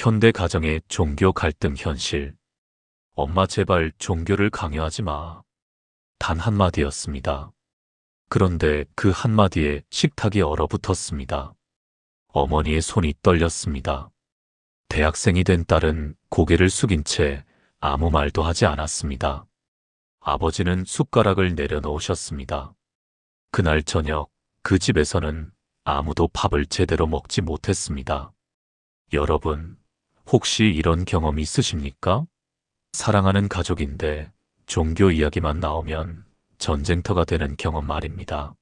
현대 가정의 종교 갈등 현실. 엄마 제발 종교를 강요하지 마. 단 한마디였습니다. 그런데 그 한마디에 식탁이 얼어붙었습니다. 어머니의 손이 떨렸습니다. 대학생이 된 딸은 고개를 숙인 채 아무 말도 하지 않았습니다. 아버지는 숟가락을 내려놓으셨습니다. 그날 저녁 그 집에서는 아무도 밥을 제대로 먹지 못했습니다. 여러분, 혹시 이런 경험 있으십니까? 사랑하는 가족인데 종교 이야기만 나오면 전쟁터가 되는 경험 말입니다.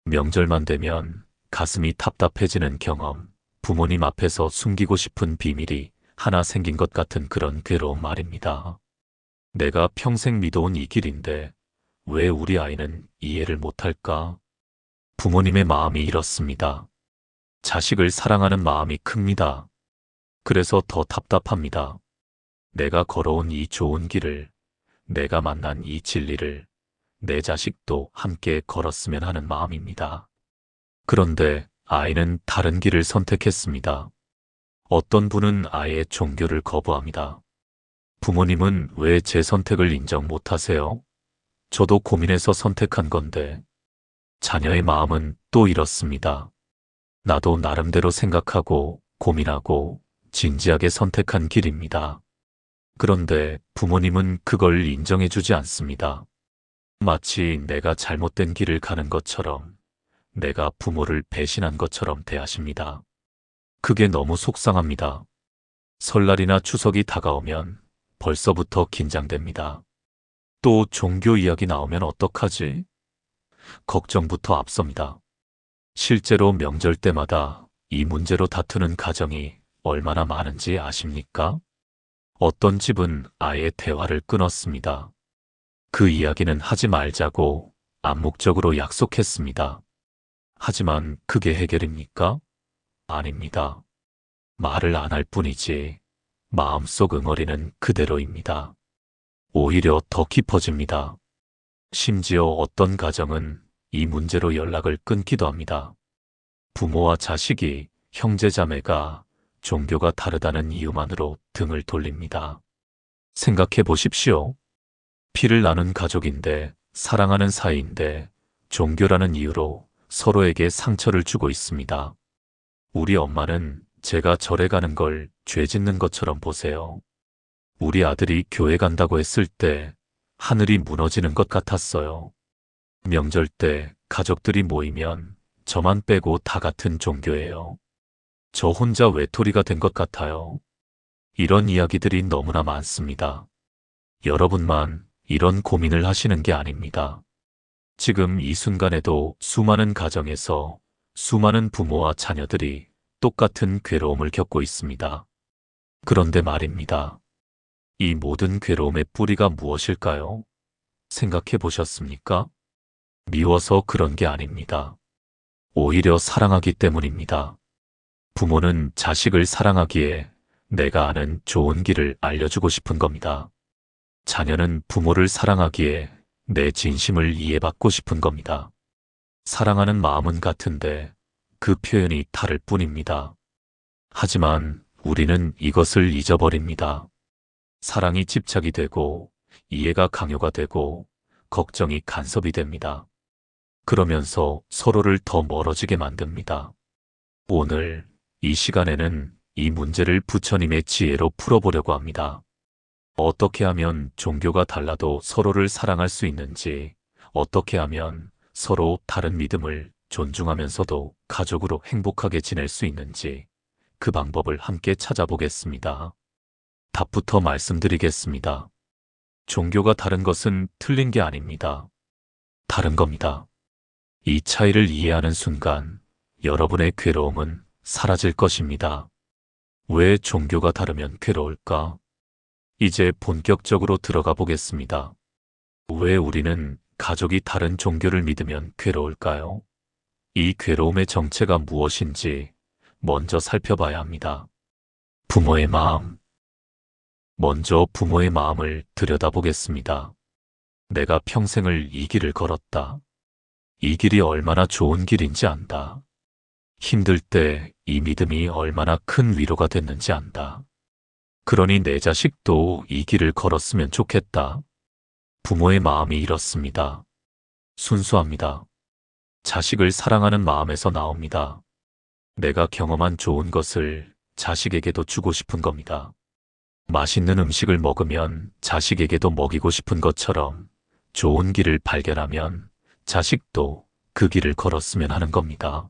명절만 되면 가슴이 답답해지는 경험, 부모님 앞에서 숨기고 싶은 비밀이 하나 생긴 것 같은 그런 괴로움 말입니다. 내가 평생 믿어온 이 길인데 왜 우리 아이는 이해를 못할까? 부모님의 마음이 이렇습니다. 자식을 사랑하는 마음이 큽니다. 그래서 더 답답합니다. 내가 걸어온 이 좋은 길을, 내가 만난 이 진리를 내 자식도 함께 걸었으면 하는 마음입니다. 그런데 아이는 다른 길을 선택했습니다. 어떤 분은 아예 종교를 거부합니다. 부모님은 왜 제 선택을 인정 못하세요? 저도 고민해서 선택한 건데. 자녀의 마음은 또 이렇습니다. 나도 나름대로 생각하고 고민하고 진지하게 선택한 길입니다. 그런데 부모님은 그걸 인정해주지 않습니다. 마치 내가 잘못된 길을 가는 것처럼, 내가 부모를 배신한 것처럼 대하십니다. 그게 너무 속상합니다. 설날이나 추석이 다가오면 벌써부터 긴장됩니다. 또 종교 이야기 나오면 어떡하지? 걱정부터 앞섭니다. 실제로 명절 때마다 이 문제로 다투는 가정이 얼마나 많은지 아십니까? 어떤 집은 아예 대화를 끊었습니다. 그 이야기는 하지 말자고 암묵적으로 약속했습니다. 하지만 그게 해결입니까? 아닙니다. 말을 안 할 뿐이지 마음속 응어리는 그대로입니다. 오히려 더 깊어집니다. 심지어 어떤 가정은 이 문제로 연락을 끊기도 합니다. 부모와 자식이, 형제자매가 종교가 다르다는 이유만으로 등을 돌립니다. 생각해 보십시오. 피를 나눈 가족인데, 사랑하는 사이인데 종교라는 이유로 서로에게 상처를 주고 있습니다. 우리 엄마는 제가 절에 가는 걸 죄 짓는 것처럼 보세요. 우리 아들이 교회 간다고 했을 때 하늘이 무너지는 것 같았어요. 명절 때 가족들이 모이면 저만 빼고 다 같은 종교예요. 저 혼자 외톨이가 된 것 같아요. 이런 이야기들이 너무나 많습니다. 여러분만 이런 고민을 하시는 게 아닙니다. 지금 이 순간에도 수많은 가정에서 수많은 부모와 자녀들이 똑같은 괴로움을 겪고 있습니다. 그런데 말입니다. 이 모든 괴로움의 뿌리가 무엇일까요? 생각해 보셨습니까? 미워서 그런 게 아닙니다. 오히려 사랑하기 때문입니다. 부모는 자식을 사랑하기에 내가 아는 좋은 길을 알려주고 싶은 겁니다. 자녀는 부모를 사랑하기에 내 진심을 이해받고 싶은 겁니다. 사랑하는 마음은 같은데 그 표현이 다를 뿐입니다. 하지만 우리는 이것을 잊어버립니다. 사랑이 집착이 되고 이해가 강요가 되고 걱정이 간섭이 됩니다. 그러면서 서로를 더 멀어지게 만듭니다. 오늘 이 시간에는 이 문제를 부처님의 지혜로 풀어보려고 합니다. 어떻게 하면 종교가 달라도 서로를 사랑할 수 있는지, 어떻게 하면 서로 다른 믿음을 존중하면서도 가족으로 행복하게 지낼 수 있는지 그 방법을 함께 찾아보겠습니다. 답부터 말씀드리겠습니다. 종교가 다른 것은 틀린 게 아닙니다. 다른 겁니다. 이 차이를 이해하는 순간 여러분의 괴로움은 사라질 것입니다. 왜 종교가 다르면 괴로울까? 이제 본격적으로 들어가 보겠습니다. 왜 우리는 가족이 다른 종교를 믿으면 괴로울까요? 이 괴로움의 정체가 무엇인지 먼저 살펴봐야 합니다. 부모의 마음. 먼저 부모의 마음을 들여다보겠습니다. 내가 평생을 이 길을 걸었다. 이 길이 얼마나 좋은 길인지 안다. 힘들 때 이 믿음이 얼마나 큰 위로가 됐는지 안다. 그러니 내 자식도 이 길을 걸었으면 좋겠다. 부모의 마음이 이렇습니다. 순수합니다. 자식을 사랑하는 마음에서 나옵니다. 내가 경험한 좋은 것을 자식에게도 주고 싶은 겁니다. 맛있는 음식을 먹으면 자식에게도 먹이고 싶은 것처럼 좋은 길을 발견하면 자식도 그 길을 걸었으면 하는 겁니다.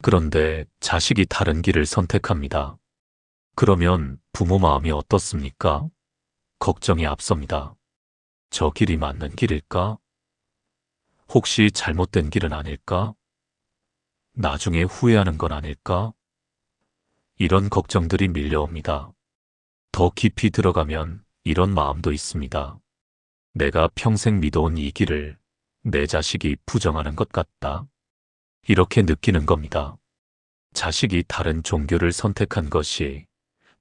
그런데 자식이 다른 길을 선택합니다. 그러면 부모 마음이 어떻습니까? 걱정이 앞섭니다. 저 길이 맞는 길일까? 혹시 잘못된 길은 아닐까? 나중에 후회하는 건 아닐까? 이런 걱정들이 밀려옵니다. 더 깊이 들어가면 이런 마음도 있습니다. 내가 평생 믿어온 이 길을 내 자식이 부정하는 것 같다. 이렇게 느끼는 겁니다. 자식이 다른 종교를 선택한 것이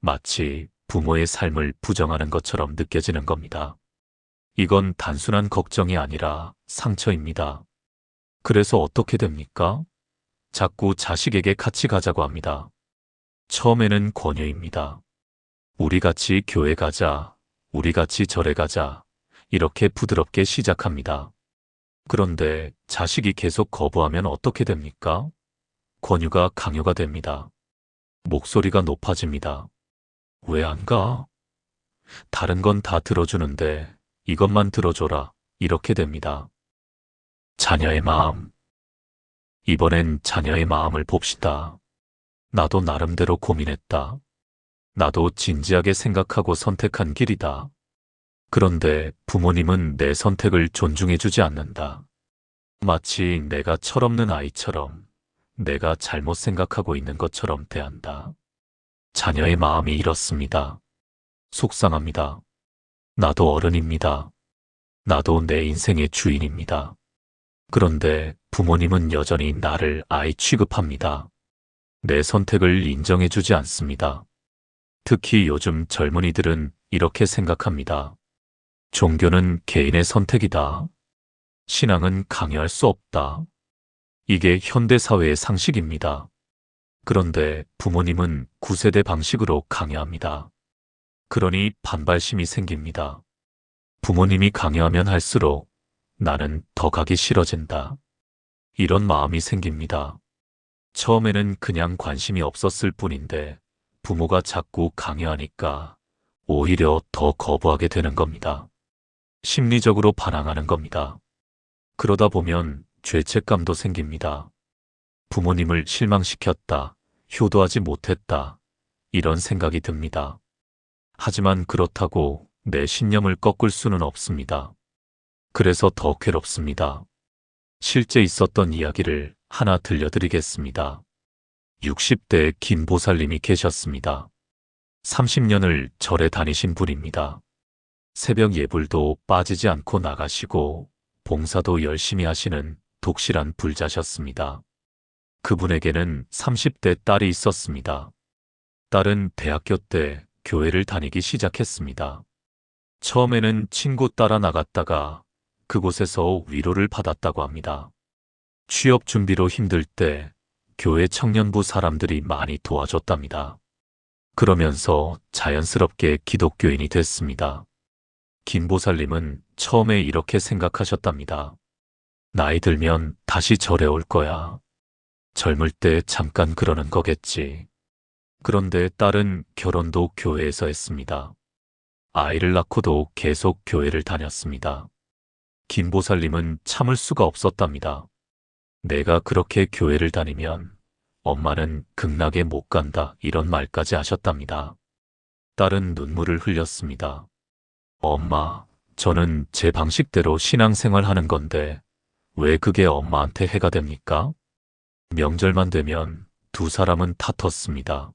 마치 부모의 삶을 부정하는 것처럼 느껴지는 겁니다. 이건 단순한 걱정이 아니라 상처입니다. 그래서 어떻게 됩니까? 자꾸 자식에게 같이 가자고 합니다. 처음에는 권유입니다. 우리 같이 교회 가자, 우리 같이 절에 가자, 이렇게 부드럽게 시작합니다. 그런데 자식이 계속 거부하면 어떻게 됩니까? 권유가 강요가 됩니다. 목소리가 높아집니다. 왜 안 가? 다른 건 다 들어주는데 이것만 들어줘라. 이렇게 됩니다. 자녀의 마음. 이번엔 자녀의 마음을 봅시다. 나도 나름대로 고민했다. 나도 진지하게 생각하고 선택한 길이다. 그런데 부모님은 내 선택을 존중해주지 않는다. 마치 내가 철없는 아이처럼 내가 잘못 생각하고 있는 것처럼 대한다. 자녀의 마음이 이렇습니다. 속상합니다. 나도 어른입니다. 나도 내 인생의 주인입니다. 그런데 부모님은 여전히 나를 아이 취급합니다. 내 선택을 인정해주지 않습니다. 특히 요즘 젊은이들은 이렇게 생각합니다. 종교는 개인의 선택이다. 신앙은 강요할 수 없다. 이게 현대사회의 상식입니다. 그런데 부모님은 9세대 방식으로 강요합니다. 그러니 반발심이 생깁니다. 부모님이 강요하면 할수록 나는 더 가기 싫어진다. 이런 마음이 생깁니다. 처음에는 그냥 관심이 없었을 뿐인데 부모가 자꾸 강요하니까 오히려 더 거부하게 되는 겁니다. 심리적으로 반항하는 겁니다. 그러다 보면 죄책감도 생깁니다. 부모님을 실망시켰다, 효도하지 못했다, 이런 생각이 듭니다. 하지만 그렇다고 내 신념을 꺾을 수는 없습니다. 그래서 더 괴롭습니다. 실제 있었던 이야기를 하나 들려드리겠습니다. 60대 김 보살님이 계셨습니다. 30년을 절에 다니신 분입니다. 새벽 예불도 빠지지 않고 나가시고 봉사도 열심히 하시는 독실한 불자셨습니다. 그분에게는 30대 딸이 있었습니다. 딸은 대학교 때 교회를 다니기 시작했습니다. 처음에는 친구 따라 나갔다가 그곳에서 위로를 받았다고 합니다. 취업 준비로 힘들 때 교회 청년부 사람들이 많이 도와줬답니다. 그러면서 자연스럽게 기독교인이 됐습니다. 김보살님은 처음에 이렇게 생각하셨답니다. 나이 들면 다시 절에 올 거야. 젊을 때 잠깐 그러는 거겠지. 그런데 딸은 결혼도 교회에서 했습니다. 아이를 낳고도 계속 교회를 다녔습니다. 김보살님은 참을 수가 없었답니다. 내가 그렇게 교회를 다니면 엄마는 극락에 못 간다, 이런 말까지 하셨답니다. 딸은 눈물을 흘렸습니다. 엄마, 저는 제 방식대로 신앙생활 하는 건데 왜 그게 엄마한테 해가 됩니까? 명절만 되면 두 사람은 다퉜습니다.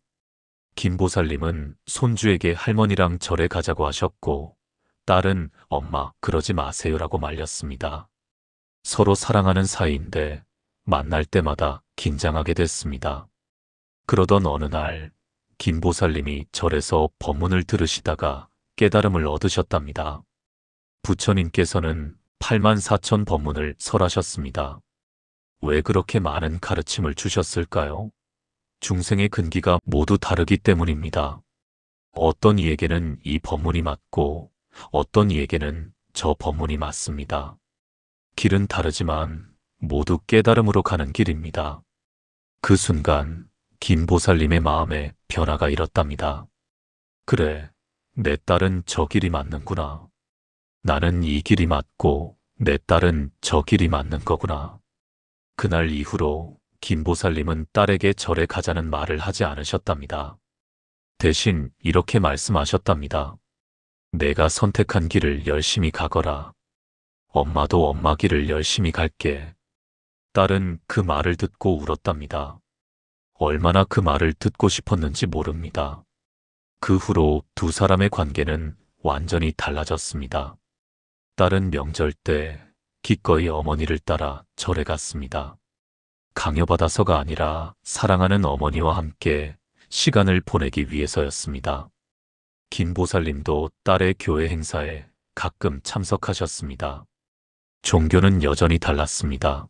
김보살님은 손주에게 할머니랑 절에 가자고 하셨고 딸은 엄마 그러지 마세요라고 말렸습니다. 서로 사랑하는 사이인데 만날 때마다 긴장하게 됐습니다. 그러던 어느 날 김보살님이 절에서 법문을 들으시다가 깨달음을 얻으셨답니다. 부처님께서는 84,000 법문을 설하셨습니다. 왜 그렇게 많은 가르침을 주셨을까요? 중생의 근기가 모두 다르기 때문입니다. 어떤 이에게는 이 법문이 맞고 어떤 이에게는 저 법문이 맞습니다. 길은 다르지만 모두 깨달음으로 가는 길입니다. 그 순간 김보살님의 마음에 변화가 일었답니다. 그래, 내 딸은 저 길이 맞는구나. 나는 이 길이 맞고 내 딸은 저 길이 맞는 거구나. 그날 이후로 김보살님은 딸에게 절에 가자는 말을 하지 않으셨답니다. 대신 이렇게 말씀하셨답니다. 내가 선택한 길을 열심히 가거라. 엄마도 엄마 길을 열심히 갈게. 딸은 그 말을 듣고 울었답니다. 얼마나 그 말을 듣고 싶었는지 모릅니다. 그 후로 두 사람의 관계는 완전히 달라졌습니다. 딸은 명절 때 기꺼이 어머니를 따라 절에 갔습니다. 강요받아서가 아니라 사랑하는 어머니와 함께 시간을 보내기 위해서였습니다. 김보살님도 딸의 교회 행사에 가끔 참석하셨습니다. 종교는 여전히 달랐습니다.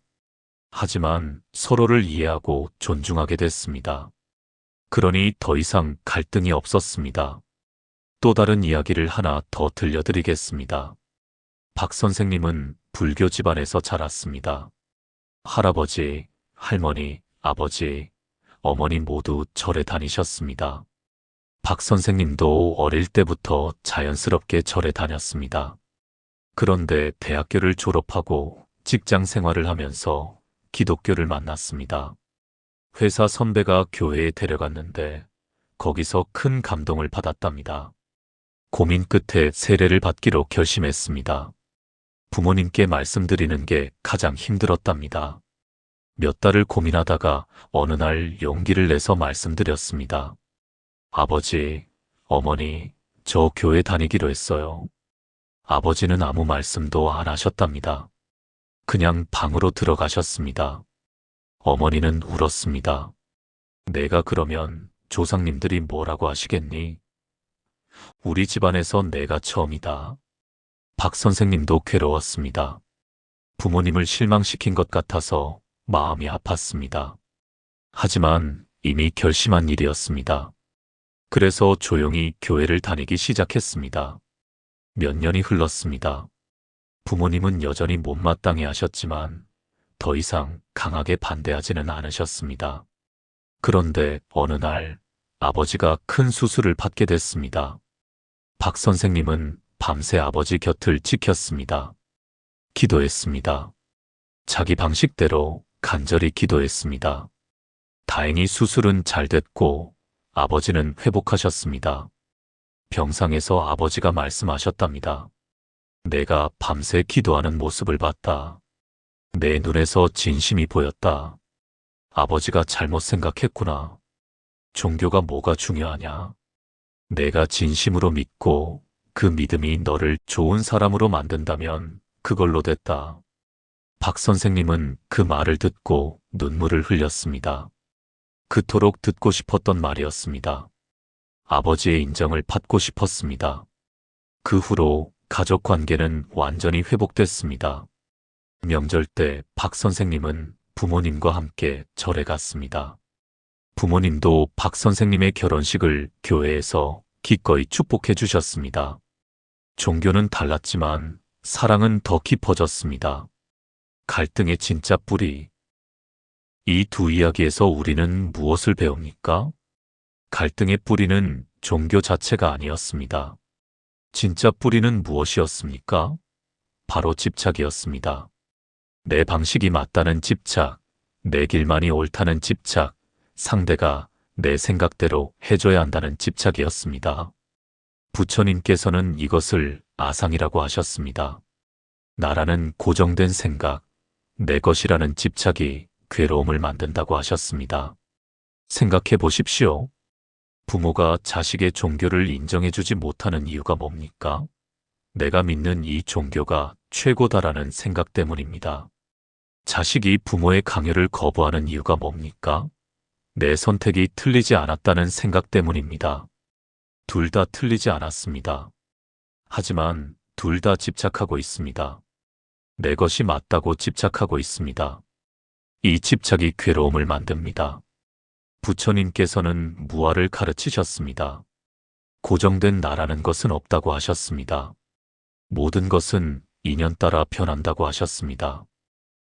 하지만 서로를 이해하고 존중하게 됐습니다. 그러니 더 이상 갈등이 없었습니다. 또 다른 이야기를 하나 더 들려드리겠습니다. 박 선생님은 불교 집안에서 자랐습니다. 할아버지, 할머니, 아버지, 어머니 모두 절에 다니셨습니다. 박 선생님도 어릴 때부터 자연스럽게 절에 다녔습니다. 그런데 대학교를 졸업하고 직장 생활을 하면서 기독교를 만났습니다. 회사 선배가 교회에 데려갔는데 거기서 큰 감동을 받았답니다. 고민 끝에 세례를 받기로 결심했습니다. 부모님께 말씀드리는 게 가장 힘들었답니다. 몇 달을 고민하다가 어느 날 용기를 내서 말씀드렸습니다. 아버지, 어머니, 저 교회 다니기로 했어요. 아버지는 아무 말씀도 안 하셨답니다. 그냥 방으로 들어가셨습니다. 어머니는 울었습니다. 내가 그러면 조상님들이 뭐라고 하시겠니? 우리 집안에서 내가 처음이다. 박 선생님도 괴로웠습니다. 부모님을 실망시킨 것 같아서 마음이 아팠습니다. 하지만 이미 결심한 일이었습니다. 그래서 조용히 교회를 다니기 시작했습니다. 몇 년이 흘렀습니다. 부모님은 여전히 못마땅해 하셨지만 더 이상 강하게 반대하지는 않으셨습니다. 그런데 어느 날 아버지가 큰 수술을 받게 됐습니다. 박 선생님은 밤새 아버지 곁을 지켰습니다. 기도했습니다. 자기 방식대로 간절히 기도했습니다. 다행히 수술은 잘 됐고 아버지는 회복하셨습니다. 병상에서 아버지가 말씀하셨답니다. 내가 밤새 기도하는 모습을 봤다. 내 눈에서 진심이 보였다. 아버지가 잘못 생각했구나. 종교가 뭐가 중요하냐? 내가 진심으로 믿고 그 믿음이 너를 좋은 사람으로 만든다면 그걸로 됐다. 박 선생님은 그 말을 듣고 눈물을 흘렸습니다. 그토록 듣고 싶었던 말이었습니다. 아버지의 인정을 받고 싶었습니다. 그 후로 가족 관계는 완전히 회복됐습니다. 명절 때 박 선생님은 부모님과 함께 절에 갔습니다. 부모님도 박 선생님의 결혼식을 교회에서 기꺼이 축복해 주셨습니다. 종교는 달랐지만 사랑은 더 깊어졌습니다. 갈등의 진짜 뿌리. 이 두 이야기에서 우리는 무엇을 배웁니까? 갈등의 뿌리는 종교 자체가 아니었습니다. 진짜 뿌리는 무엇이었습니까? 바로 집착이었습니다. 내 방식이 맞다는 집착, 내 길만이 옳다는 집착, 상대가 내 생각대로 해줘야 한다는 집착이었습니다. 부처님께서는 이것을 아상이라고 하셨습니다. 나라는 고정된 생각, 내 것이라는 집착이 괴로움을 만든다고 하셨습니다. 생각해 보십시오. 부모가 자식의 종교를 인정해주지 못하는 이유가 뭡니까? 내가 믿는 이 종교가 최고다라는 생각 때문입니다. 자식이 부모의 강요를 거부하는 이유가 뭡니까? 내 선택이 틀리지 않았다는 생각 때문입니다. 둘 다 틀리지 않았습니다. 하지만 둘 다 집착하고 있습니다. 내 것이 맞다고 집착하고 있습니다. 이 집착이 괴로움을 만듭니다. 부처님께서는 무아를 가르치셨습니다. 고정된 나라는 것은 없다고 하셨습니다. 모든 것은 인연 따라 변한다고 하셨습니다.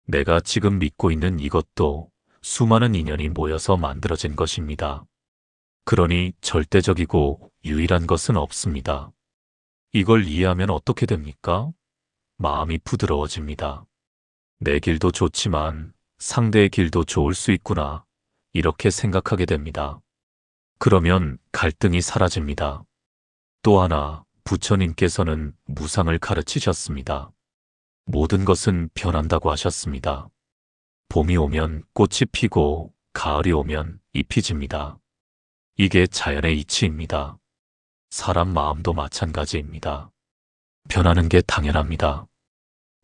내가 지금 믿고 있는 이것도 수많은 인연이 모여서 만들어진 것입니다. 그러니 절대적이고 유일한 것은 없습니다. 이걸 이해하면 어떻게 됩니까? 마음이 부드러워집니다. 내 길도 좋지만 상대의 길도 좋을 수 있구나. 이렇게 생각하게 됩니다. 그러면 갈등이 사라집니다. 또 하나, 부처님께서는 무상을 가르치셨습니다. 모든 것은 변한다고 하셨습니다. 봄이 오면 꽃이 피고 가을이 오면 잎이 집니다. 이게 자연의 이치입니다. 사람 마음도 마찬가지입니다. 변하는 게 당연합니다.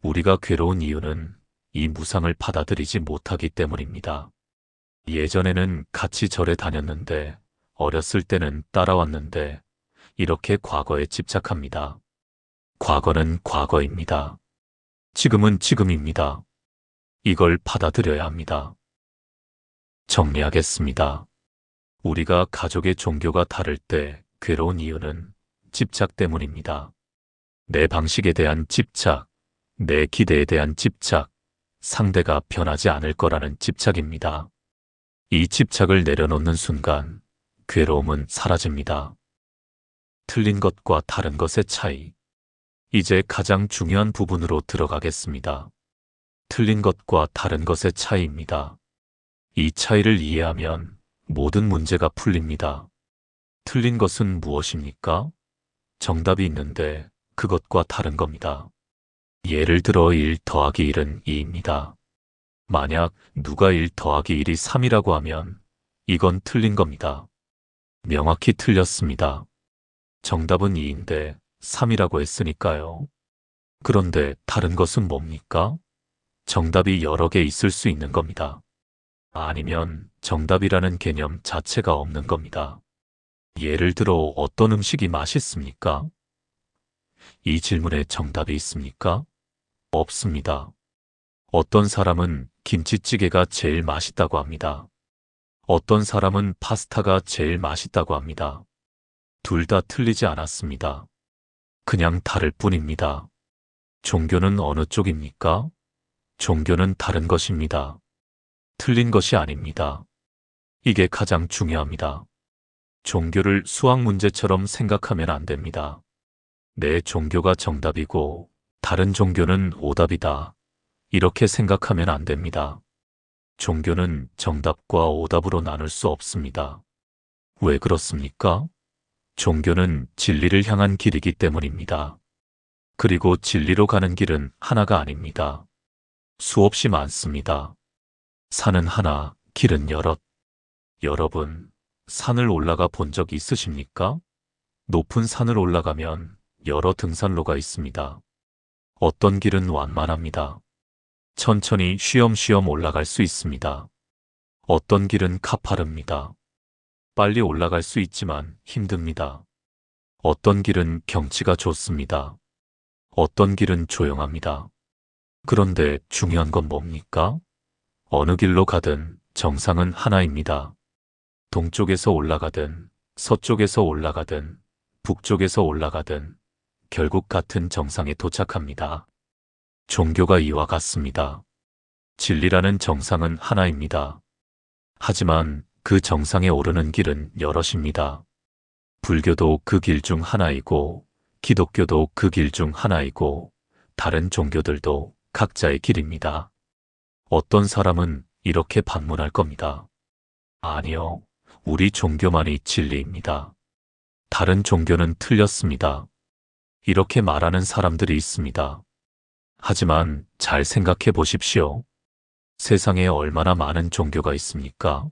우리가 괴로운 이유는 이 무상을 받아들이지 못하기 때문입니다. 예전에는 같이 절에 다녔는데, 어렸을 때는 따라왔는데, 이렇게 과거에 집착합니다. 과거는 과거입니다. 지금은 지금입니다. 이걸 받아들여야 합니다. 정리하겠습니다. 우리가 가족의 종교가 다를 때 괴로운 이유는 집착 때문입니다. 내 방식에 대한 집착, 내 기대에 대한 집착, 상대가 변하지 않을 거라는 집착입니다. 이 집착을 내려놓는 순간 괴로움은 사라집니다. 틀린 것과 다른 것의 차이. 이제 가장 중요한 부분으로 들어가겠습니다. 틀린 것과 다른 것의 차이입니다. 이 차이를 이해하면 모든 문제가 풀립니다. 틀린 것은 무엇입니까? 정답이 있는데 그것과 다른 겁니다. 예를 들어 1 더하기 1은 2입니다. 만약 누가 1 더하기 1이 3이라고 하면 이건 틀린 겁니다. 명확히 틀렸습니다. 정답은 2인데 3이라고 했으니까요. 그런데 다른 것은 뭡니까? 정답이 여러 개 있을 수 있는 겁니다. 아니면 정답이라는 개념 자체가 없는 겁니다. 예를 들어 어떤 음식이 맛있습니까? 이 질문에 정답이 있습니까? 없습니다. 어떤 사람은 김치찌개가 제일 맛있다고 합니다. 어떤 사람은 파스타가 제일 맛있다고 합니다. 둘 다 틀리지 않았습니다. 그냥 다를 뿐입니다. 종교는 어느 쪽입니까? 종교는 다른 것입니다. 틀린 것이 아닙니다. 이게 가장 중요합니다. 종교를 수학 문제처럼 생각하면 안 됩니다. 내 종교가 정답이고 다른 종교는 오답이다. 이렇게 생각하면 안 됩니다. 종교는 정답과 오답으로 나눌 수 없습니다. 왜 그렇습니까? 종교는 진리를 향한 길이기 때문입니다. 그리고 진리로 가는 길은 하나가 아닙니다. 수없이 많습니다. 산은 하나, 길은 여럿. 여러분, 산을 올라가 본 적 있으십니까? 높은 산을 올라가면 여러 등산로가 있습니다. 어떤 길은 완만합니다. 천천히 쉬엄쉬엄 올라갈 수 있습니다. 어떤 길은 가파릅니다. 빨리 올라갈 수 있지만 힘듭니다. 어떤 길은 경치가 좋습니다. 어떤 길은 조용합니다. 그런데 중요한 건 뭡니까? 어느 길로 가든 정상은 하나입니다. 동쪽에서 올라가든 서쪽에서 올라가든 북쪽에서 올라가든 결국 같은 정상에 도착합니다. 종교가 이와 같습니다. 진리라는 정상은 하나입니다. 하지만 그 정상에 오르는 길은 여럿입니다. 불교도 그 길 중 하나이고 기독교도 그 길 중 하나이고 다른 종교들도 각자의 길입니다. 어떤 사람은 이렇게 반문할 겁니다. 아니요, 우리 종교만이 진리입니다. 다른 종교는 틀렸습니다. 이렇게 말하는 사람들이 있습니다. 하지만 잘 생각해 보십시오. 세상에 얼마나 많은 종교가 있습니까?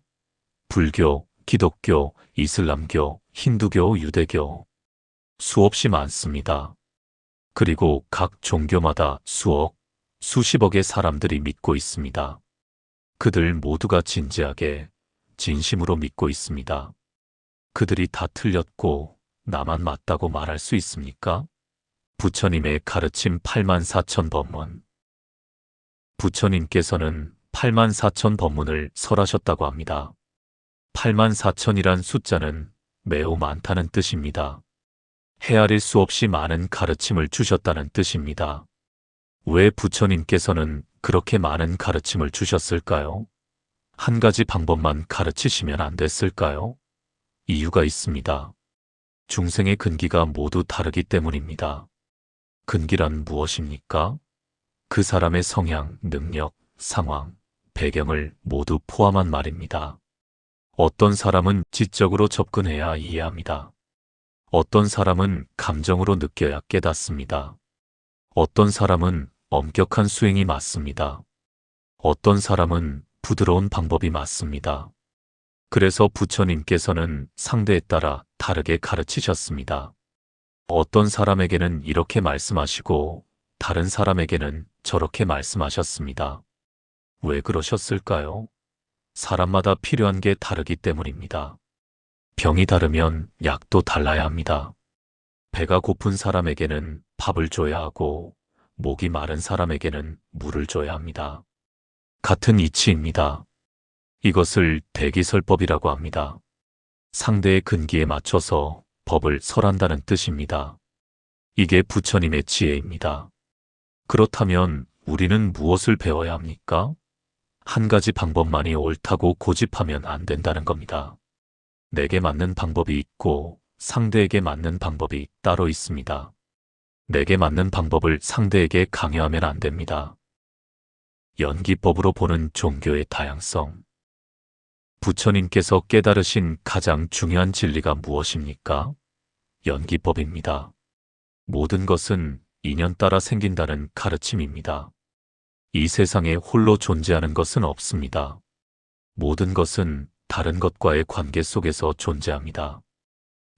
불교, 기독교, 이슬람교, 힌두교, 유대교. 수없이 많습니다. 그리고 각 종교마다 수억, 수십억의 사람들이 믿고 있습니다. 그들 모두가 진지하게, 진심으로 믿고 있습니다. 그들이 다 틀렸고 나만 맞다고 말할 수 있습니까? 부처님의 가르침 84,000법문. 부처님께서는 84,000 법문을 설하셨다고 합니다. 84,000이란 숫자는 매우 많다는 뜻입니다. 헤아릴 수 없이 많은 가르침을 주셨다는 뜻입니다. 왜 부처님께서는 그렇게 많은 가르침을 주셨을까요? 한 가지 방법만 가르치시면 안 됐을까요? 이유가 있습니다. 중생의 근기가 모두 다르기 때문입니다. 근기란 무엇입니까? 그 사람의 성향, 능력, 상황, 배경을 모두 포함한 말입니다. 어떤 사람은 지적으로 접근해야 이해합니다. 어떤 사람은 감정으로 느껴야 깨닫습니다. 어떤 사람은 엄격한 수행이 맞습니다. 어떤 사람은 부드러운 방법이 맞습니다. 그래서 부처님께서는 상대에 따라 다르게 가르치셨습니다. 어떤 사람에게는 이렇게 말씀하시고 다른 사람에게는 저렇게 말씀하셨습니다. 왜 그러셨을까요? 사람마다 필요한 게 다르기 때문입니다. 병이 다르면 약도 달라야 합니다. 배가 고픈 사람에게는 밥을 줘야 하고 목이 마른 사람에게는 물을 줘야 합니다. 같은 이치입니다. 이것을 대기설법이라고 합니다. 상대의 근기에 맞춰서 법을 설한다는 뜻입니다. 이게 부처님의 지혜입니다. 그렇다면 우리는 무엇을 배워야 합니까? 한 가지 방법만이 옳다고 고집하면 안 된다는 겁니다. 내게 맞는 방법이 있고 상대에게 맞는 방법이 따로 있습니다. 내게 맞는 방법을 상대에게 강요하면 안 됩니다. 연기법으로 보는 종교의 다양성. 부처님께서 깨달으신 가장 중요한 진리가 무엇입니까? 연기법입니다. 모든 것은 인연 따라 생긴다는 가르침입니다. 이 세상에 홀로 존재하는 것은 없습니다. 모든 것은 다른 것과의 관계 속에서 존재합니다.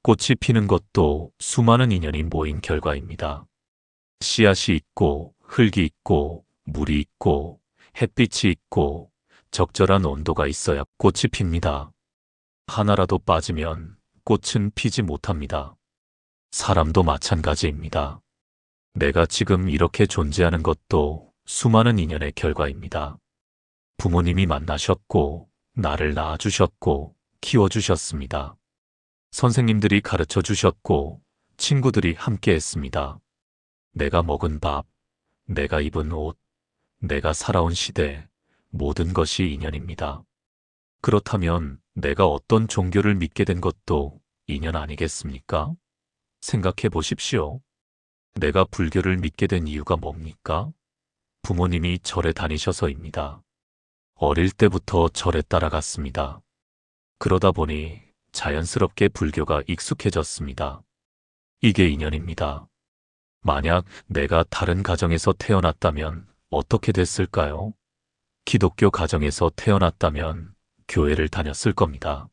꽃이 피는 것도 수많은 인연이 모인 결과입니다. 씨앗이 있고 흙이 있고 물이 있고 햇빛이 있고 적절한 온도가 있어야 꽃이 핍니다. 하나라도 빠지면 꽃은 피지 못합니다. 사람도 마찬가지입니다. 내가 지금 이렇게 존재하는 것도 수많은 인연의 결과입니다. 부모님이 만나셨고 나를 낳아주셨고 키워주셨습니다. 선생님들이 가르쳐 주셨고 친구들이 함께 했습니다. 내가 먹은 밥, 내가 입은 옷, 내가 살아온 시대, 모든 것이 인연입니다. 그렇다면 내가 어떤 종교를 믿게 된 것도 인연 아니겠습니까? 생각해 보십시오. 내가 불교를 믿게 된 이유가 뭡니까? 부모님이 절에 다니셔서입니다. 어릴 때부터 절에 따라갔습니다. 그러다 보니 자연스럽게 불교가 익숙해졌습니다. 이게 인연입니다. 만약 내가 다른 가정에서 태어났다면 어떻게 됐을까요? 기독교 가정에서 태어났다면 교회를 다녔을 겁니다.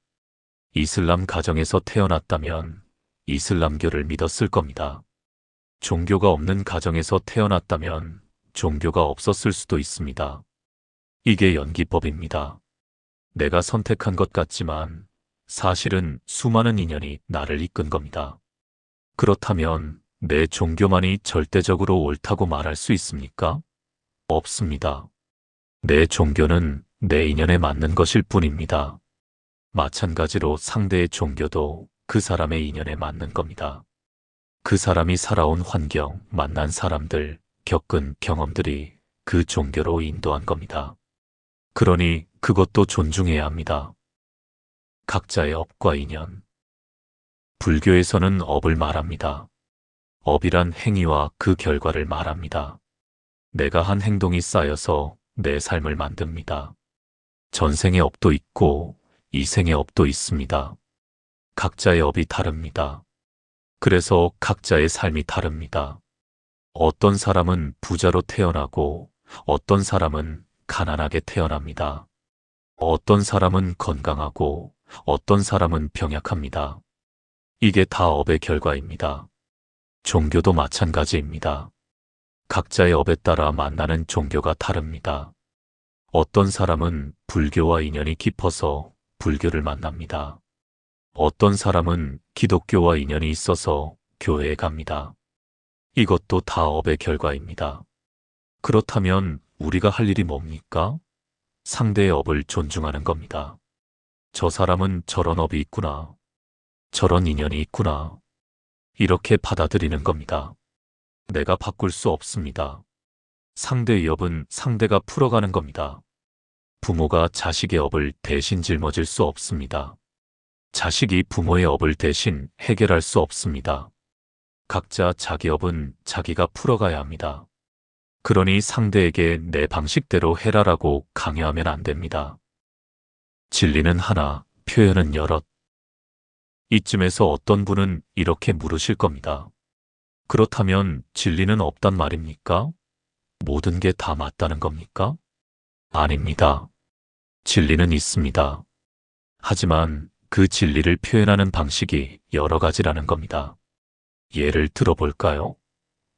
이슬람 가정에서 태어났다면 이슬람교를 믿었을 겁니다. 종교가 없는 가정에서 태어났다면 종교가 없었을 수도 있습니다. 이게 연기법입니다. 내가 선택한 것 같지만 사실은 수많은 인연이 나를 이끈 겁니다. 그렇다면 내 종교만이 절대적으로 옳다고 말할 수 있습니까? 없습니다. 내 종교는 내 인연에 맞는 것일 뿐입니다. 마찬가지로 상대의 종교도 그 사람의 인연에 맞는 겁니다. 그 사람이 살아온 환경, 만난 사람들, 겪은 경험들이 그 종교로 인도한 겁니다. 그러니 그것도 존중해야 합니다. 각자의 업과 인연. 불교에서는 업을 말합니다. 업이란 행위와 그 결과를 말합니다. 내가 한 행동이 쌓여서 내 삶을 만듭니다. 전생의 업도 있고 이생의 업도 있습니다. 각자의 업이 다릅니다. 그래서 각자의 삶이 다릅니다. 어떤 사람은 부자로 태어나고 어떤 사람은 가난하게 태어납니다. 어떤 사람은 건강하고 어떤 사람은 병약합니다. 이게 다 업의 결과입니다. 종교도 마찬가지입니다. 각자의 업에 따라 만나는 종교가 다릅니다. 어떤 사람은 불교와 인연이 깊어서 불교를 만납니다. 어떤 사람은 기독교와 인연이 있어서 교회에 갑니다. 이것도 다 업의 결과입니다. 그렇다면 우리가 할 일이 뭡니까? 상대의 업을 존중하는 겁니다. 저 사람은 저런 업이 있구나. 저런 인연이 있구나. 이렇게 받아들이는 겁니다. 내가 바꿀 수 없습니다. 상대의 업은 상대가 풀어가는 겁니다. 부모가 자식의 업을 대신 짊어질 수 없습니다. 자식이 부모의 업을 대신 해결할 수 없습니다. 각자 자기 업은 자기가 풀어가야 합니다. 그러니 상대에게 내 방식대로 해라라고 강요하면 안 됩니다. 진리는 하나, 표현은 여럿. 이쯤에서 어떤 분은 이렇게 물으실 겁니다. 그렇다면 진리는 없단 말입니까? 모든 게 다 맞다는 겁니까? 아닙니다. 진리는 있습니다. 하지만 그 진리를 표현하는 방식이 여러 가지라는 겁니다. 예를 들어볼까요?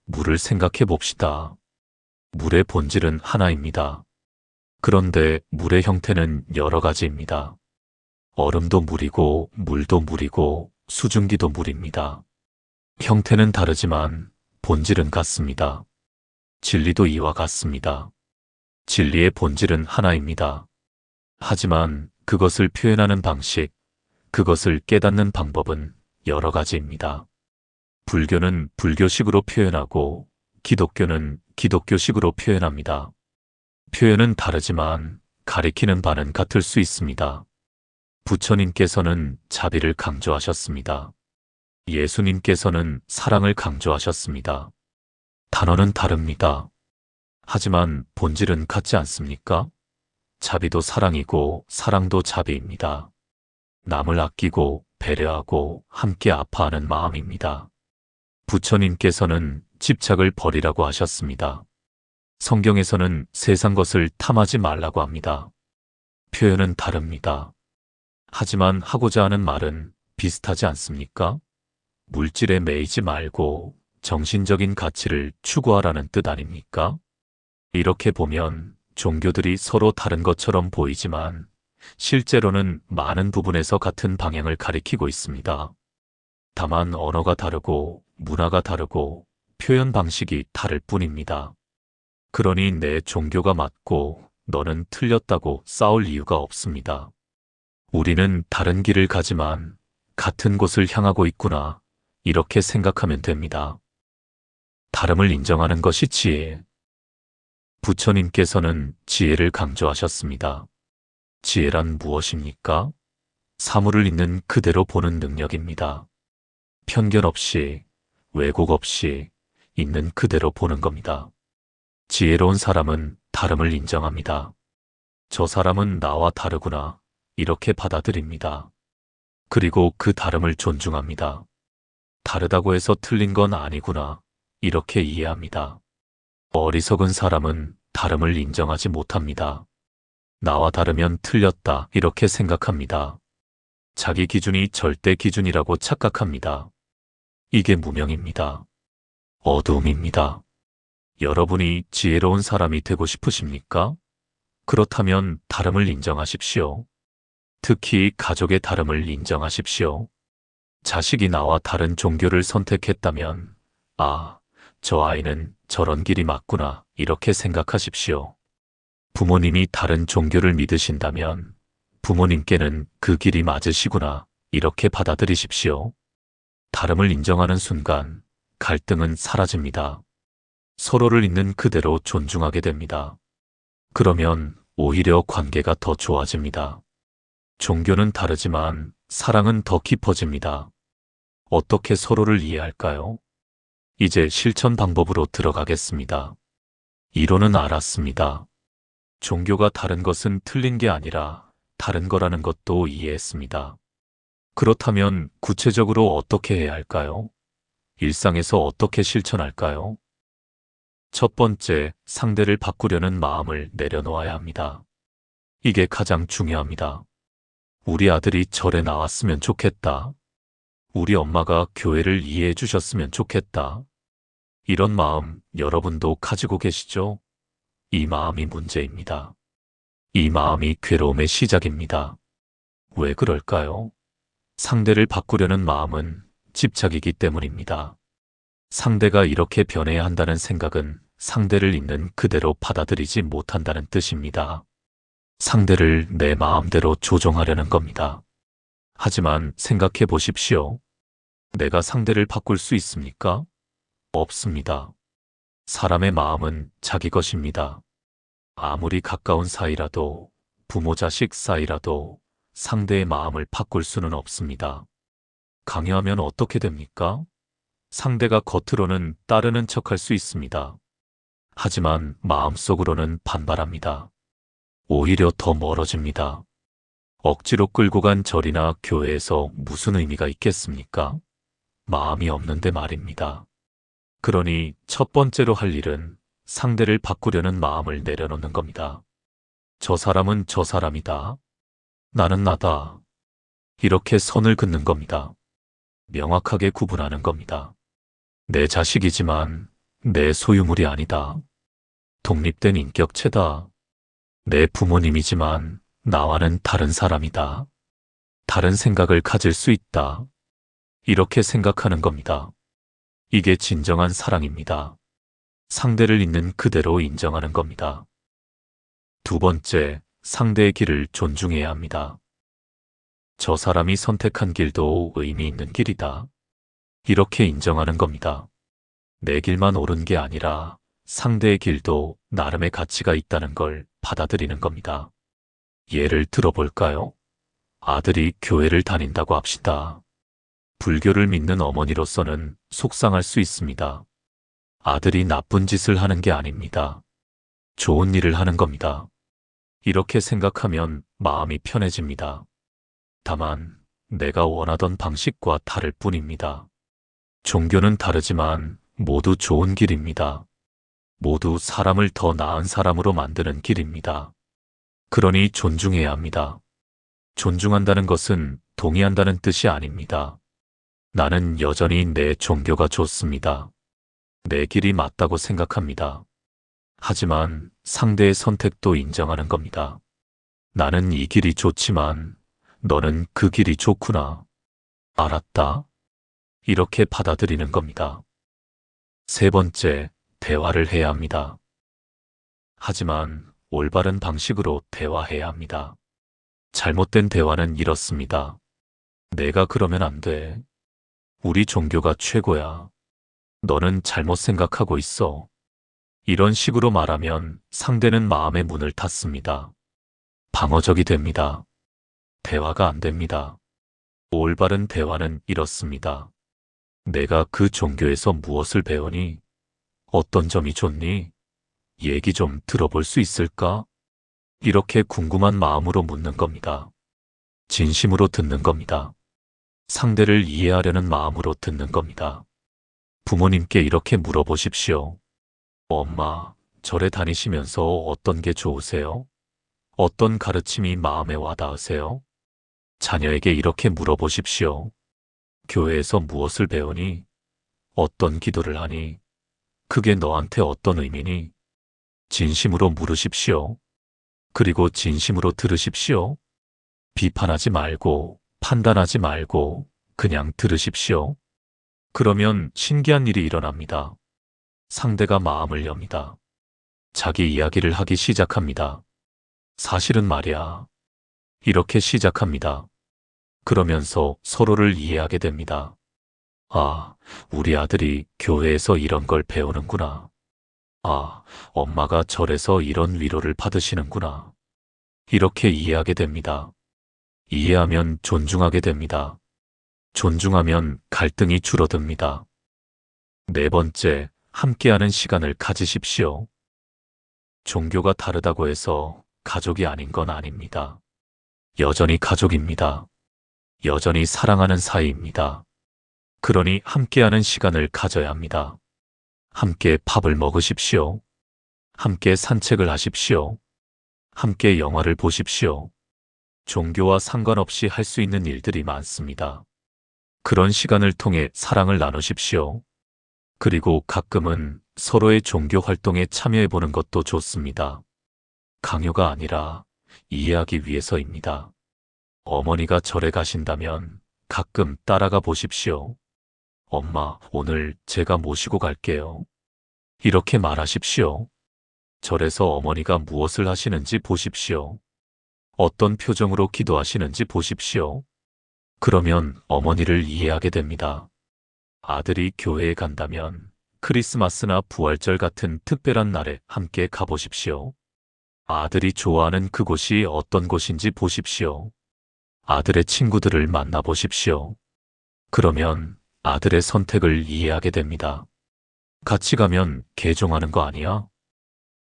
물을 생각해 봅시다. 물의 본질은 하나입니다. 그런데 물의 형태는 여러 가지입니다. 얼음도 물이고, 물도 물이고, 수증기도 물입니다. 형태는 다르지만 본질은 같습니다. 진리도 이와 같습니다. 진리의 본질은 하나입니다. 하지만 그것을 표현하는 방식, 그것을 깨닫는 방법은 여러 가지입니다. 불교는 불교식으로 표현하고 기독교는 기독교식으로 표현합니다. 표현은 다르지만 가리키는 바는 같을 수 있습니다. 부처님께서는 자비를 강조하셨습니다. 예수님께서는 사랑을 강조하셨습니다. 단어는 다릅니다. 하지만 본질은 같지 않습니까? 자비도 사랑이고 사랑도 자비입니다. 남을 아끼고 배려하고 함께 아파하는 마음입니다. 부처님께서는 집착을 버리라고 하셨습니다. 성경에서는 세상 것을 탐하지 말라고 합니다. 표현은 다릅니다. 하지만 하고자 하는 말은 비슷하지 않습니까? 물질에 매이지 말고 정신적인 가치를 추구하라는 뜻 아닙니까? 이렇게 보면 종교들이 서로 다른 것처럼 보이지만 실제로는 많은 부분에서 같은 방향을 가리키고 있습니다. 다만 언어가 다르고 문화가 다르고 표현 방식이 다를 뿐입니다. 그러니 내 종교가 맞고 너는 틀렸다고 싸울 이유가 없습니다. 우리는 다른 길을 가지만 같은 곳을 향하고 있구나, 이렇게 생각하면 됩니다. 다름을 인정하는 것이 지혜. 부처님께서는 지혜를 강조하셨습니다. 지혜란 무엇입니까? 사물을 있는 그대로 보는 능력입니다. 편견 없이, 왜곡 없이 있는 그대로 보는 겁니다. 지혜로운 사람은 다름을 인정합니다. 저 사람은 나와 다르구나, 이렇게 받아들입니다. 그리고 그 다름을 존중합니다. 다르다고 해서 틀린 건 아니구나, 이렇게 이해합니다. 어리석은 사람은 다름을 인정하지 못합니다. 나와 다르면 틀렸다, 이렇게 생각합니다. 자기 기준이 절대 기준이라고 착각합니다. 이게 무명입니다. 어두움입니다. 여러분이 지혜로운 사람이 되고 싶으십니까? 그렇다면 다름을 인정하십시오. 특히 가족의 다름을 인정하십시오. 자식이 나와 다른 종교를 선택했다면, 아, 저 아이는 저런 길이 맞구나, 이렇게 생각하십시오. 부모님이 다른 종교를 믿으신다면 부모님께는 그 길이 맞으시구나, 이렇게 받아들이십시오. 다름을 인정하는 순간 갈등은 사라집니다. 서로를 있는 그대로 존중하게 됩니다. 그러면 오히려 관계가 더 좋아집니다. 종교는 다르지만 사랑은 더 깊어집니다. 어떻게 서로를 이해할까요? 이제 실천 방법으로 들어가겠습니다. 이론은 알았습니다. 종교가 다른 것은 틀린 게 아니라 다른 거라는 것도 이해했습니다. 그렇다면 구체적으로 어떻게 해야 할까요? 일상에서 어떻게 실천할까요? 첫 번째, 상대를 바꾸려는 마음을 내려놓아야 합니다. 이게 가장 중요합니다. 우리 아들이 절에 나왔으면 좋겠다. 우리 엄마가 교회를 이해해 주셨으면 좋겠다. 이런 마음 여러분도 가지고 계시죠? 이 마음이 문제입니다. 이 마음이 괴로움의 시작입니다. 왜 그럴까요? 상대를 바꾸려는 마음은 집착이기 때문입니다. 상대가 이렇게 변해야 한다는 생각은 상대를 있는 그대로 받아들이지 못한다는 뜻입니다. 상대를 내 마음대로 조종하려는 겁니다. 하지만 생각해 보십시오. 내가 상대를 바꿀 수 있습니까? 없습니다. 사람의 마음은 자기 것입니다. 아무리 가까운 사이라도, 부모 자식 사이라도 상대의 마음을 바꿀 수는 없습니다. 강요하면 어떻게 됩니까? 상대가 겉으로는 따르는 척할 수 있습니다. 하지만 마음속으로는 반발합니다. 오히려 더 멀어집니다. 억지로 끌고 간 절이나 교회에서 무슨 의미가 있겠습니까? 마음이 없는데 말입니다. 그러니 첫 번째로 할 일은 상대를 바꾸려는 마음을 내려놓는 겁니다. 저 사람은 저 사람이다. 나는 나다. 이렇게 선을 긋는 겁니다. 명확하게 구분하는 겁니다. 내 자식이지만 내 소유물이 아니다. 독립된 인격체다. 내 부모님이지만 나와는 다른 사람이다. 다른 생각을 가질 수 있다. 이렇게 생각하는 겁니다. 이게 진정한 사랑입니다. 상대를 있는 그대로 인정하는 겁니다. 두 번째, 상대의 길을 존중해야 합니다. 저 사람이 선택한 길도 의미 있는 길이다. 이렇게 인정하는 겁니다. 내 길만 옳은 게 아니라 상대의 길도 나름의 가치가 있다는 걸 받아들이는 겁니다. 예를 들어볼까요? 아들이 교회를 다닌다고 합시다. 불교를 믿는 어머니로서는 속상할 수 있습니다. 아들이 나쁜 짓을 하는 게 아닙니다. 좋은 일을 하는 겁니다. 이렇게 생각하면 마음이 편해집니다. 다만 내가 원하던 방식과 다를 뿐입니다. 종교는 다르지만 모두 좋은 길입니다. 모두 사람을 더 나은 사람으로 만드는 길입니다. 그러니 존중해야 합니다. 존중한다는 것은 동의한다는 뜻이 아닙니다. 나는 여전히 내 종교가 좋습니다. 내 길이 맞다고 생각합니다. 하지만 상대의 선택도 인정하는 겁니다. 나는 이 길이 좋지만 너는 그 길이 좋구나. 알았다. 이렇게 받아들이는 겁니다. 세 번째, 대화를 해야 합니다. 하지만 올바른 방식으로 대화해야 합니다. 잘못된 대화는 이렇습니다. 내가 그러면 안 돼. 우리 종교가 최고야. 너는 잘못 생각하고 있어. 이런 식으로 말하면 상대는 마음의 문을 닫습니다. 방어적이 됩니다. 대화가 안 됩니다. 올바른 대화는 이렇습니다. 내가 그 종교에서 무엇을 배우니? 어떤 점이 좋니? 얘기 좀 들어볼 수 있을까? 이렇게 궁금한 마음으로 묻는 겁니다. 진심으로 듣는 겁니다. 상대를 이해하려는 마음으로 듣는 겁니다. 부모님께 이렇게 물어보십시오. 엄마, 절에 다니시면서 어떤 게 좋으세요? 어떤 가르침이 마음에 와닿으세요? 자녀에게 이렇게 물어보십시오. 교회에서 무엇을 배우니? 어떤 기도를 하니? 그게 너한테 어떤 의미니? 진심으로 물으십시오. 그리고 진심으로 들으십시오. 비판하지 말고, 판단하지 말고, 그냥 들으십시오. 그러면 신기한 일이 일어납니다. 상대가 마음을 엽니다. 자기 이야기를 하기 시작합니다. 사실은 말이야. 이렇게 시작합니다. 그러면서 서로를 이해하게 됩니다. 아, 우리 아들이 교회에서 이런 걸 배우는구나. 아, 엄마가 절에서 이런 위로를 받으시는구나. 이렇게 이해하게 됩니다. 이해하면 존중하게 됩니다. 존중하면 갈등이 줄어듭니다. 네 번째, 함께하는 시간을 가지십시오. 종교가 다르다고 해서 가족이 아닌 건 아닙니다. 여전히 가족입니다. 여전히 사랑하는 사이입니다. 그러니 함께하는 시간을 가져야 합니다. 함께 밥을 먹으십시오. 함께 산책을 하십시오. 함께 영화를 보십시오. 종교와 상관없이 할 수 있는 일들이 많습니다. 그런 시간을 통해 사랑을 나누십시오. 그리고 가끔은 서로의 종교 활동에 참여해보는 것도 좋습니다. 강요가 아니라 이해하기 위해서입니다. 어머니가 절에 가신다면 가끔 따라가 보십시오. 엄마, 오늘 제가 모시고 갈게요. 이렇게 말하십시오. 절에서 어머니가 무엇을 하시는지 보십시오. 어떤 표정으로 기도하시는지 보십시오. 그러면 어머니를 이해하게 됩니다. 아들이 교회에 간다면 크리스마스나 부활절 같은 특별한 날에 함께 가보십시오. 아들이 좋아하는 그곳이 어떤 곳인지 보십시오. 아들의 친구들을 만나보십시오. 그러면 아들의 선택을 이해하게 됩니다. 같이 가면 개종하는 거 아니야?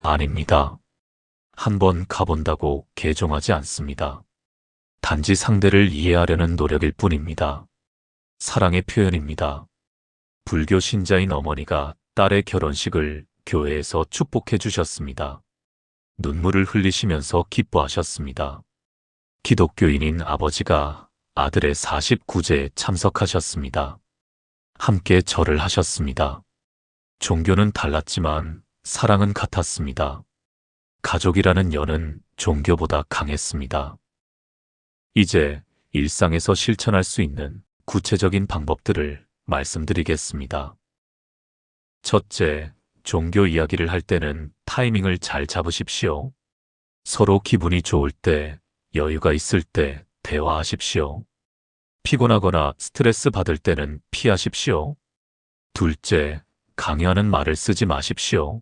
아닙니다. 한번 가본다고 개종하지 않습니다. 단지 상대를 이해하려는 노력일 뿐입니다. 사랑의 표현입니다. 불교 신자인 어머니가 딸의 결혼식을 교회에서 축복해 주셨습니다. 눈물을 흘리시면서 기뻐하셨습니다. 기독교인인 아버지가 아들의 49제에 참석하셨습니다. 함께 절을 하셨습니다. 종교는 달랐지만 사랑은 같았습니다. 가족이라는 연은 종교보다 강했습니다. 이제 일상에서 실천할 수 있는 구체적인 방법들을 말씀드리겠습니다. 첫째, 종교 이야기를 할 때는 타이밍을 잘 잡으십시오. 서로 기분이 좋을 때, 여유가 있을 때 대화하십시오. 피곤하거나 스트레스 받을 때는 피하십시오. 둘째, 강요하는 말을 쓰지 마십시오.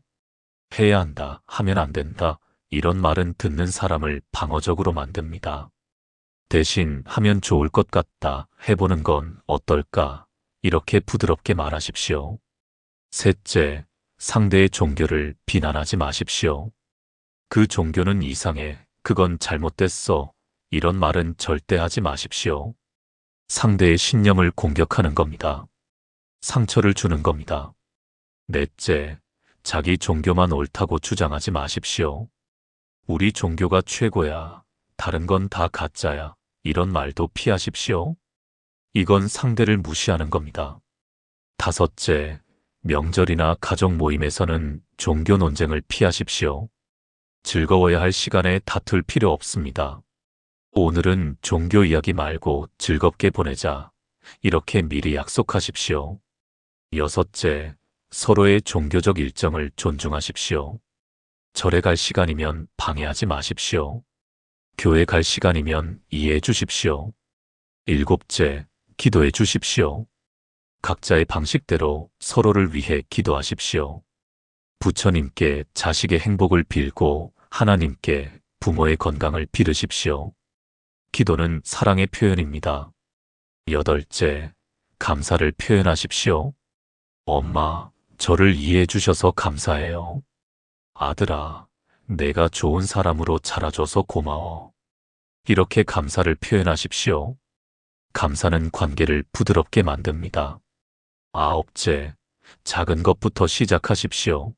해야 한다, 하면 안 된다, 이런 말은 듣는 사람을 방어적으로 만듭니다. 대신 하면 좋을 것 같다, 해보는 건 어떨까, 이렇게 부드럽게 말하십시오. 셋째, 상대의 종교를 비난하지 마십시오. 그 종교는 이상해, 그건 잘못됐어, 이런 말은 절대 하지 마십시오. 상대의 신념을 공격하는 겁니다. 상처를 주는 겁니다. 넷째, 자기 종교만 옳다고 주장하지 마십시오. 우리 종교가 최고야, 다른 건 다 가짜야, 이런 말도 피하십시오. 이건 상대를 무시하는 겁니다. 다섯째, 명절이나 가족 모임에서는 종교 논쟁을 피하십시오. 즐거워야 할 시간에 다툴 필요 없습니다. 오늘은 종교 이야기 말고 즐겁게 보내자. 이렇게 미리 약속하십시오. 여섯째, 서로의 종교적 일정을 존중하십시오. 절에 갈 시간이면 방해하지 마십시오. 교회 갈 시간이면 이해해 주십시오. 일곱째, 기도해 주십시오. 각자의 방식대로 서로를 위해 기도하십시오. 부처님께 자식의 행복을 빌고 하나님께 부모의 건강을 빌으십시오. 기도는 사랑의 표현입니다. 여덟째, 감사를 표현하십시오. 엄마, 저를 이해해 주셔서 감사해요. 아들아, 내가 좋은 사람으로 자라줘서 고마워. 이렇게 감사를 표현하십시오. 감사는 관계를 부드럽게 만듭니다. 아홉째, 작은 것부터 시작하십시오.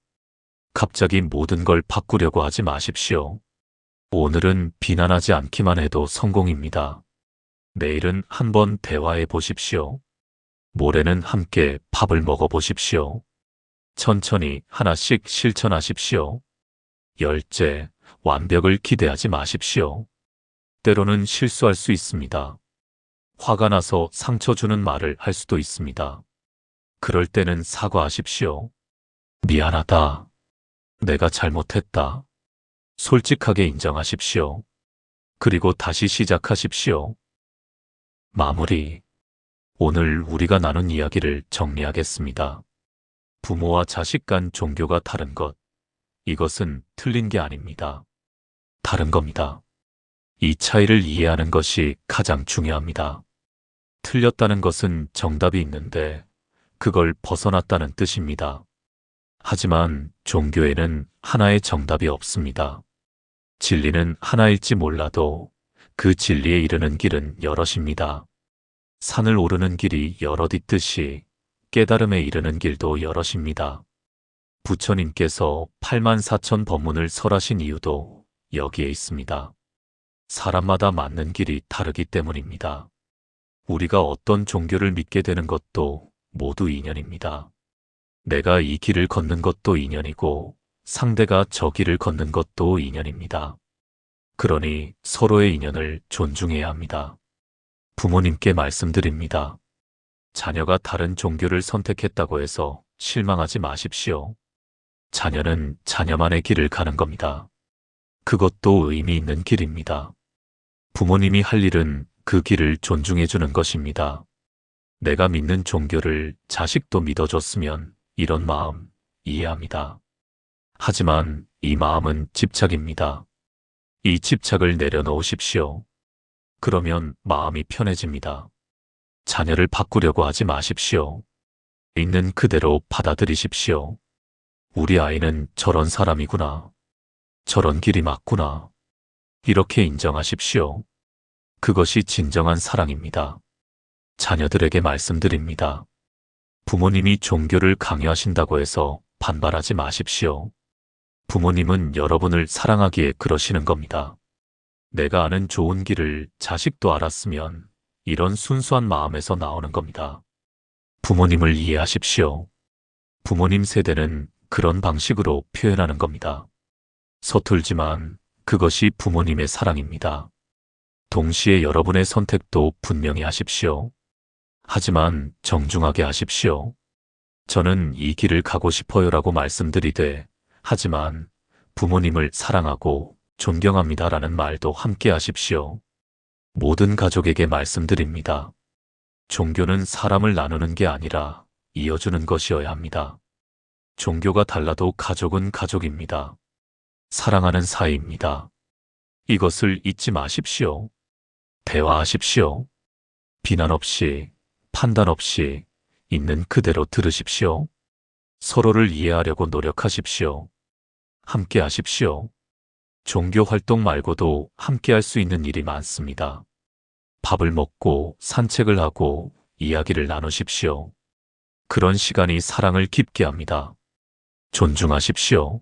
갑자기 모든 걸 바꾸려고 하지 마십시오. 오늘은 비난하지 않기만 해도 성공입니다. 내일은 한번 대화해 보십시오. 모레는 함께 밥을 먹어 보십시오. 천천히 하나씩 실천하십시오. 열째, 완벽을 기대하지 마십시오. 때로는 실수할 수 있습니다. 화가 나서 상처 주는 말을 할 수도 있습니다. 그럴 때는 사과하십시오. 미안하다. 내가 잘못했다. 솔직하게 인정하십시오. 그리고 다시 시작하십시오. 마무리. 오늘 우리가 나눈 이야기를 정리하겠습니다. 부모와 자식 간 종교가 다른 것. 이것은 틀린 게 아닙니다. 다른 겁니다. 이 차이를 이해하는 것이 가장 중요합니다. 틀렸다는 것은 정답이 있는데 그걸 벗어났다는 뜻입니다. 하지만 종교에는 하나의 정답이 없습니다. 진리는 하나일지 몰라도 그 진리에 이르는 길은 여럿입니다. 산을 오르는 길이 여럿 있듯이 깨달음에 이르는 길도 여럿입니다. 부처님께서 84,000 법문을 설하신 이유도 여기에 있습니다. 사람마다 맞는 길이 다르기 때문입니다. 우리가 어떤 종교를 믿게 되는 것도 모두 인연입니다. 내가 이 길을 걷는 것도 인연이고 상대가 저 길을 걷는 것도 인연입니다. 그러니 서로의 인연을 존중해야 합니다. 부모님께 말씀드립니다. 자녀가 다른 종교를 선택했다고 해서 실망하지 마십시오. 자녀는 자녀만의 길을 가는 겁니다. 그것도 의미 있는 길입니다. 부모님이 할 일은 그 길을 존중해 주는 것입니다. 내가 믿는 종교를 자식도 믿어줬으면 이런 마음 이해합니다. 하지만 이 마음은 집착입니다. 이 집착을 내려놓으십시오. 그러면 마음이 편해집니다. 자녀를 바꾸려고 하지 마십시오. 있는 그대로 받아들이십시오. 우리 아이는 저런 사람이구나. 저런 길이 맞구나. 이렇게 인정하십시오. 그것이 진정한 사랑입니다. 자녀들에게 말씀드립니다. 부모님이 종교를 강요하신다고 해서 반발하지 마십시오. 부모님은 여러분을 사랑하기에 그러시는 겁니다. 내가 아는 좋은 길을 자식도 알았으면 이런 순수한 마음에서 나오는 겁니다. 부모님을 이해하십시오. 부모님 세대는 그런 방식으로 표현하는 겁니다. 서툴지만 그것이 부모님의 사랑입니다. 동시에 여러분의 선택도 분명히 하십시오. 하지만 정중하게 하십시오. 저는 이 길을 가고 싶어요라고 말씀드리되, 하지만 부모님을 사랑하고 존경합니다라는 말도 함께 하십시오. 모든 가족에게 말씀드립니다. 종교는 사람을 나누는 게 아니라 이어주는 것이어야 합니다. 종교가 달라도 가족은 가족입니다. 사랑하는 사이입니다. 이것을 잊지 마십시오. 대화하십시오. 비난 없이, 판단 없이 있는 그대로 들으십시오. 서로를 이해하려고 노력하십시오. 함께 하십시오. 종교 활동 말고도 함께 할 수 있는 일이 많습니다. 밥을 먹고 산책을 하고 이야기를 나누십시오. 그런 시간이 사랑을 깊게 합니다. 존중하십시오.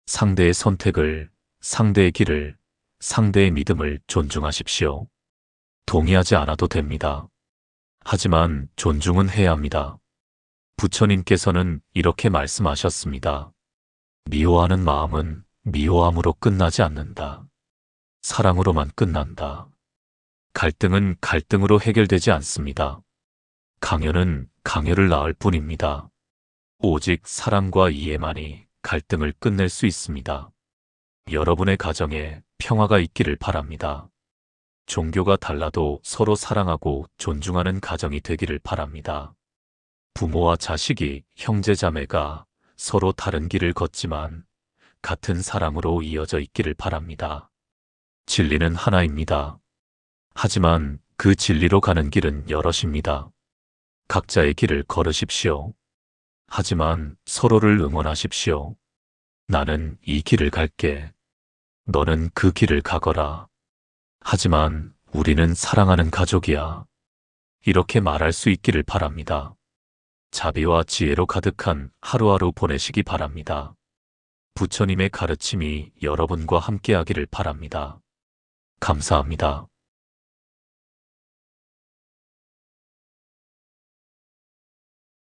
상대의 선택을, 상대의 길을, 상대의 믿음을 존중하십시오. 동의하지 않아도 됩니다. 하지만 존중은 해야 합니다. 부처님께서는 이렇게 말씀하셨습니다. 미워하는 마음은 미워함으로 끝나지 않는다. 사랑으로만 끝난다. 갈등은 갈등으로 해결되지 않습니다. 강요는 강요를 낳을 뿐입니다. 오직 사랑과 이해만이 갈등을 끝낼 수 있습니다. 여러분의 가정에 평화가 있기를 바랍니다. 종교가 달라도 서로 사랑하고 존중하는 가정이 되기를 바랍니다. 부모와 자식이, 형제자매가 서로 다른 길을 걷지만 같은 사랑으로 이어져 있기를 바랍니다. 진리는 하나입니다. 하지만 그 진리로 가는 길은 여럿입니다. 각자의 길을 걸으십시오. 하지만 서로를 응원하십시오. 나는 이 길을 갈게. 너는 그 길을 가거라. 하지만 우리는 사랑하는 가족이야. 이렇게 말할 수 있기를 바랍니다. 자비와 지혜로 가득한 하루하루 보내시기 바랍니다. 부처님의 가르침이 여러분과 함께하기를 바랍니다. 감사합니다.